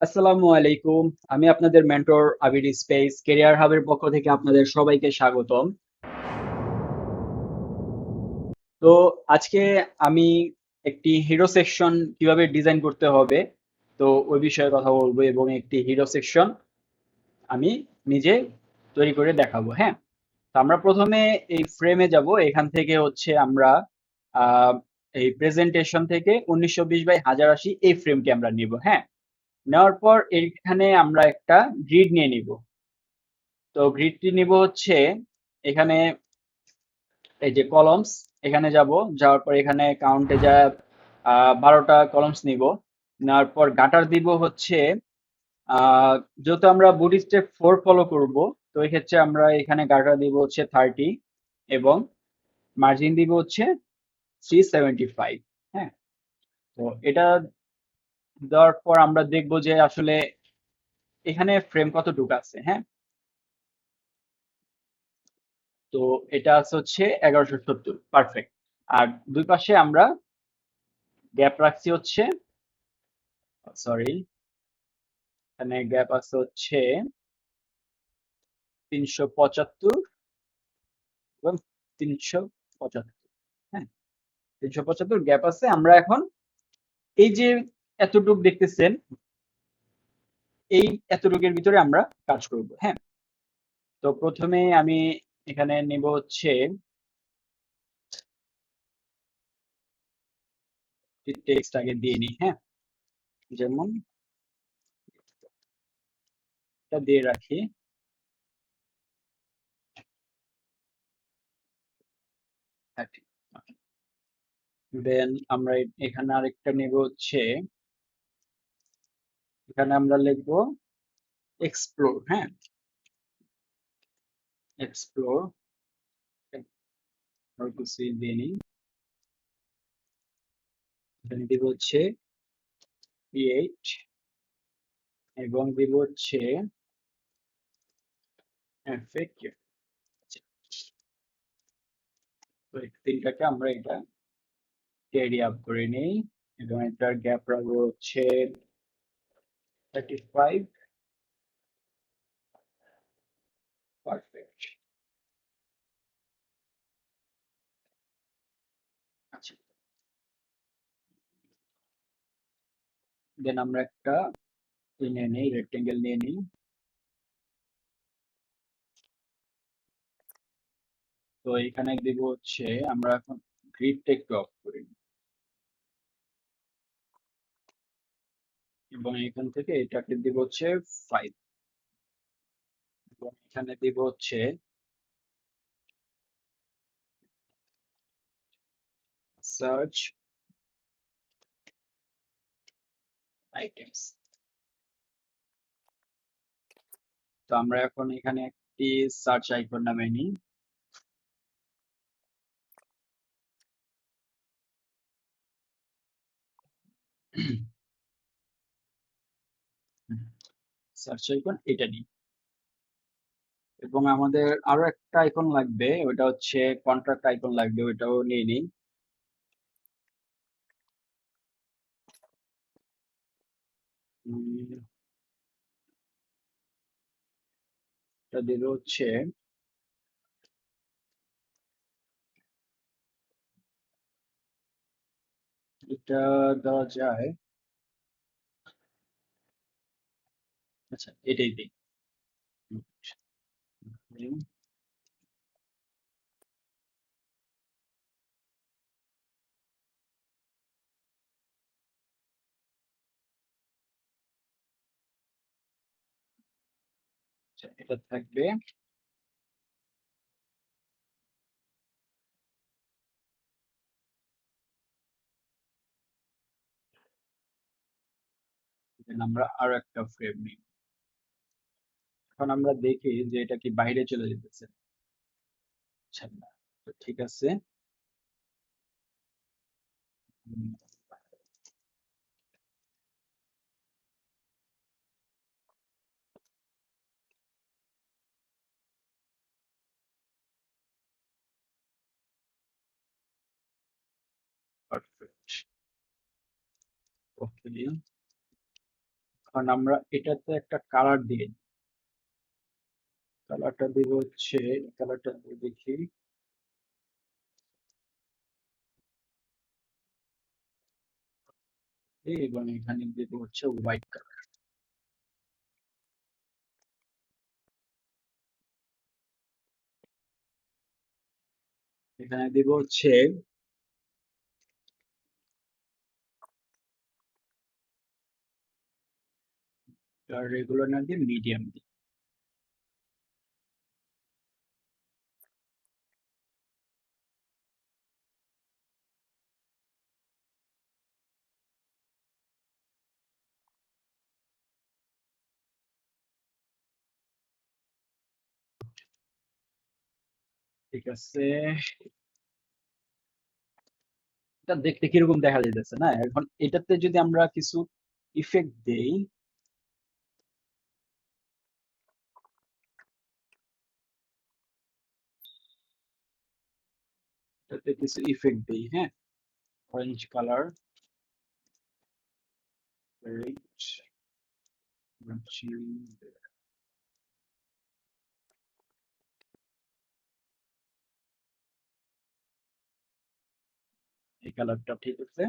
আসসালামু আলাইকুম। আমি আপনাদের মেন্টর আবির স্পেস কেরিয়ার হাবের পক্ষ থেকে আপনাদের সবাইকে স্বাগতম। তো আজকে আমি একটি হিরো সেকশন কিভাবে ডিজাইন করতে হবে তো ওই বিষয়ে কথা বলবো এবং একটি হিরো সেকশন আমি নিজে তৈরি করে দেখাবো। হ্যাঁ, তো আমরা প্রথমে এই ফ্রেমে যাব। এখান থেকে হচ্ছে আমরা আহ, এই প্রেজেন্টেশন থেকে 1920 বাই 1080 এই ফ্রেমটি আমরা নিব। হ্যাঁ, নেওয়ার পর এখানে আমরা একটা গ্রিড নিয়ে নিব। তো গ্রিডটি নিব হচ্ছে এখানে এই যে কলমস, এখানে যাব। যাওয়ার পর এখানে কাউন্টে যা 12টা কলমস নিব। নেওয়ার পর গাটার দিব হচ্ছে আহ, যেহেতু আমরা বুট স্টেপ 4 ফলো করব, তো এই ক্ষেত্রে আমরা এখানে গাটার দিব হচ্ছে 30 এবং মার্জিন দিব হচ্ছে 375। হ্যাঁ, তো এটা দেওয়ার পর আমরা দেখব যে আসলে এখানে ফ্রেম কতটুকু আছে। হ্যাঁ, তো এটা আছে হচ্ছে 1170, পারফেক্ট। আর দুই পাশে আমরা গ্যাপ রাখছি হচ্ছে, সরি, এখানে গ্যাপ আছে হচ্ছে 375 এবং 375। হ্যাঁ, 375 গ্যাপ আছে। আমরা এখন এই যে এতটুক দেখতেছেন, এই এতটুকের ভিতরে আমরা কাজ করব। হ্যাঁ, তো প্রথমে আমি এখানে নেব হচ্ছে টেক্সট আগে দিয়ে নিই। হ্যাঁ, যেমন এটা দিয়ে রাখি। দেন আমরা এখানে আরেকটা নেব হচ্ছে, এখানে আমরা লিখবো এক্সপ্লোর। হ্যাঁ, এক্সপ্লোর দিয়ে নিই। এখানে দিব হচ্ছে ক্রিয়েট এবং দিব হচ্ছে এফেক্ট। তো এই তিনটাকে আমরা এটা ক্যারি আপ করে নিই এবং এটার গ্যাপ রাখবো হচ্ছে 35। পারফেক্ট। আচ্ছা, দেন আমরা একটা নিয়ে নিই, রেক্টেঙ্গেল নিয়ে নিই। তো এখানে দিব হচ্ছে, আমরা এখন গ্রিডটা একটু অফ করি এবং এখান থেকে এটাকে দিব হচ্ছে 5 এবং এখানে দিব হচ্ছে সার্চ আইটেমস। তো আমরা এখন এখানে একটি সার্চ আইকন নামে নিই। সার্চ আইকন এটা নিই এবং আমাদের আরো একটা আইকন লাগবে, ওটা হচ্ছে কন্ট্রাক্ট আইকন লাগবে, ওটাও নিয়ে নিই। উম, এটা দিল হচ্ছে, এটা দেওয়া যায়। আচ্ছা, এটাই দিই। আচ্ছা, এটা থাকবে। Then আমরা আরো একটা ফ্রেম নিই। এখন আমরা দেখি যে এটা কি বাইরে চলে যেতেছে। আচ্ছা, না। তো ঠিক আছে। পারফেক্ট। ওকে, কারণ আমরা এটাতে একটা কালার দিয়ে কালারটা দিব হচ্ছে কালারটা দেখি এবং এখানে দিব হচ্ছে হোয়াইট কালার। এখানে দিব হচ্ছে রেগুলার না দিয়ে মিডিয়াম দিই। ঠিক আছে, এটা দেখতে কিরকম দেখা যাইতেছে না? এখন এটাতে যদি আমরা কিছু ইফেক্ট দেই, এটাতে কিছু ইফেক্ট দেই, হ্যাঁ, অরেঞ্জ কালার, রেড, এই কালারটা ঠিক আছে।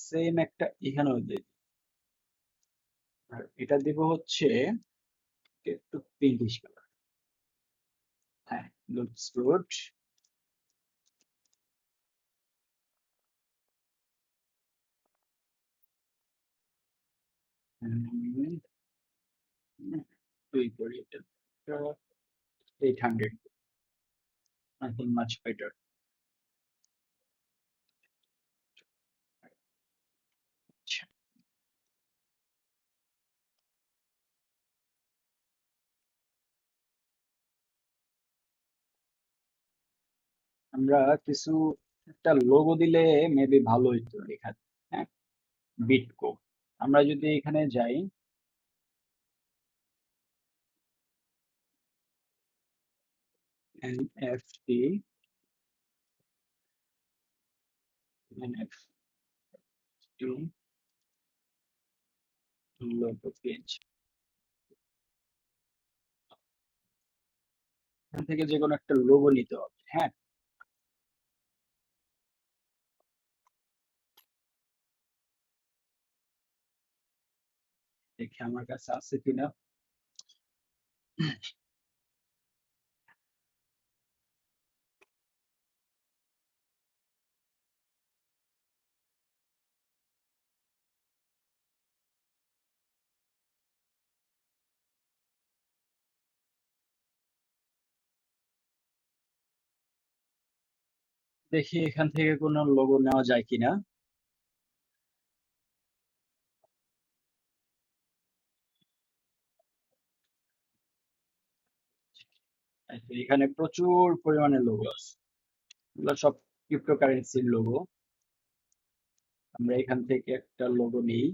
সেম একটা এখানেও দিই, আর এটা দিব হচ্ছে একটু পিঙ্কিশ কালার। হ্যাঁ, লুকস গুড। দুই করি এটা 800, নাথিং মাচ বেটার। আচ্ছা, আমরা কিছু একটা লোগো দিলে মেবি ভালো হইতো এখানে। হ্যাঁ, বিটকো। আমরা যদি এখানে যাই, এনএফটি, এনএফটি লোগো পেজ, এখান থেকে যে কোনো একটা লোগো নিতে হবে। হ্যাঁ, দেখি আমার কাছে আছে কিনা। দেখি এখান থেকে কোনো লোগো নেওয়া যায় কিনা। এখানে প্রচুর পরিমাণে লোগো আছে, এগুলো সব ক্রিপ্টোকারেন্সির লোগো। আমরা এখান থেকে একটা লোগো নিই,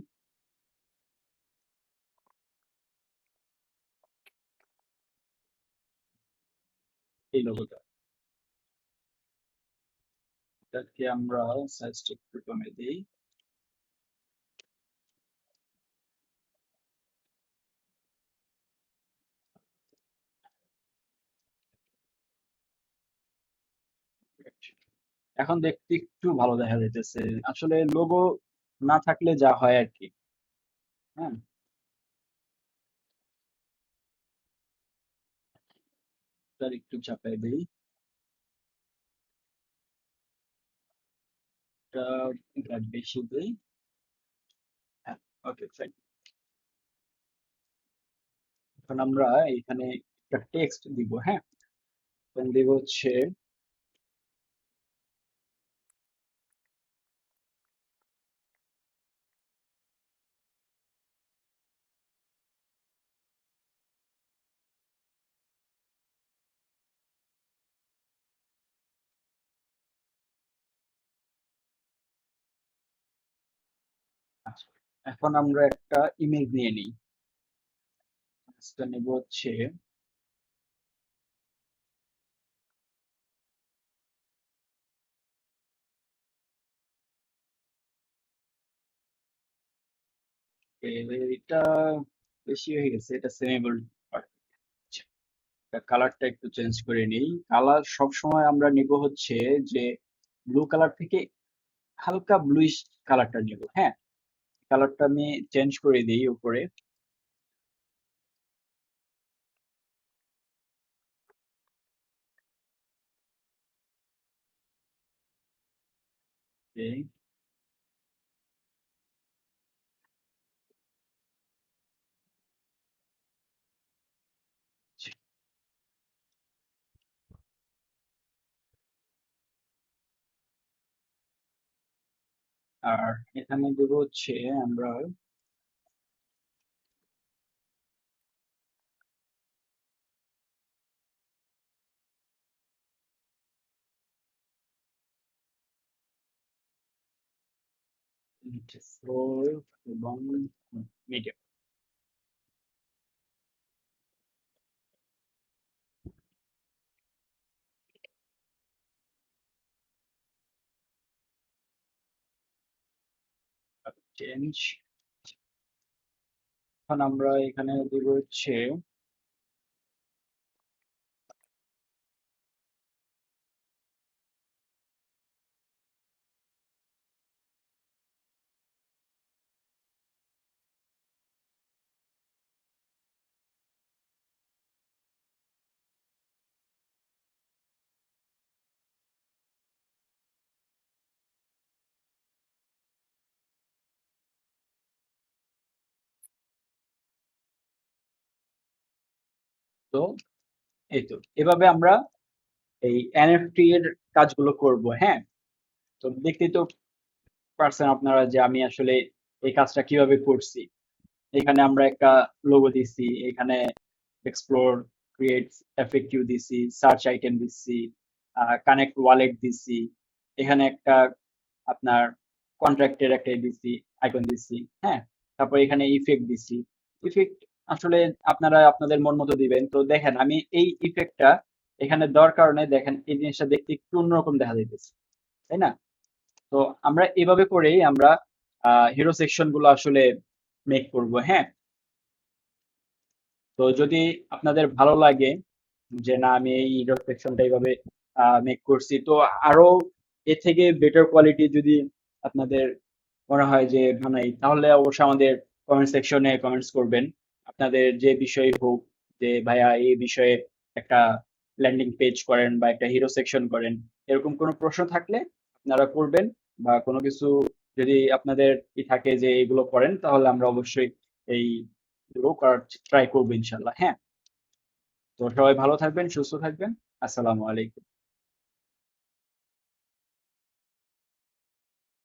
এই লোগোটা। এটাকে আমরা সাইজটা একটু কমে দিই। এখন দেখতে একটু ভালো দেখা যাইতেছে। আসলে লোগো না থাকলে যা হয় আর কি। হ্যাঁ, তার একটু চাপাই দিই, এটা এটা বেশি দিই। হ্যাঁ, ওকে ফাইন। এখন আমরা এখানে একটা টেক্সট দিব। হ্যাঁ, এখন দিব হচ্ছে আচ্ছা, এখন আমরা একটা ইমেজ নিয়ে নিই। সেটা নেব হচ্ছে এটা বেশি হয়ে গেছে, এটা সেমেবল। কালারটা একটু চেঞ্জ করে নিই। কালার সব সময় আমরা নিব হচ্ছে যে ব্লু কালার থেকে হালকা ব্লুইশ কালারটা নিব। হ্যাঁ, কালারটা আমি চেঞ্জ করে দিই উপরে। Okay, আর এখানে দেব হচ্ছে আমরা ফ্লোর এবং মিডিয়াম চেঞ্জ। এখন আমরা এখানে দেব হচ্ছে তো এই তো এভাবে আমরা এই এনএফটি এর কাজগুলো করব। হ্যাঁ, তো দেখতেই তো পারছেন আপনারা যে আমি আসলে এই কাজটা কিভাবে করছি। এখানে আমরা একটা লোগো দিছি, এখানে এক্সপ্লোর, ক্রিয়েট এফএকিউ দিছি, সার্চ আইটেম দিছি, কানেক্ট ওয়ালেট দিছি, এখানে একটা আপনার কন্ট্রাক্টের একটা দিছি, আইকন দিছি। হ্যাঁ, তারপর এখানে ইফেক্ট দিছি। ইফেক্ট আসলে আপনারা আপনাদের মন মতো দিবেন। তো দেখেন আমি এই ইফেক্টটা এখানে দেওয়ার কারণে দেখেন এই জিনিসটা দেখতে একটু অন্যরকম দেখা যাইতেছে, তাই না? তো আমরা এভাবে করেই আমরা হিরো সেকশন গুলো আসলে মেক করব। হ্যাঁ, তো যদি আপনাদের ভালো লাগে যে না আমি এই হিরো সেকশনটা এইভাবে মেক করছি, তো আরো এর থেকে বেটার কোয়ালিটি যদি আপনাদের মনে হয় যে বানাই, তাহলে অবশ্যই আমাদের কমেন্ট সেকশনে কমেন্টস করবেন। আপনাদের যে বিষয় হোক, যে ভাইয়া এই বিষয়ে একটা ল্যান্ডিং পেজ করেন বা একটা হিরো সেকশন করেন, এরকম কোনো প্রশ্ন থাকলে আপনারা করবেন। বা কোনো কিছু যদি আপনাদের থাকে যে এগুলো করেন, তাহলে আমরা অবশ্যই এই গুলো করার ট্রাই করবো ইনশাল্লাহ। হ্যাঁ, তো সবাই ভালো থাকবেন, সুস্থ থাকবেন। আসসালামু আলাইকুম।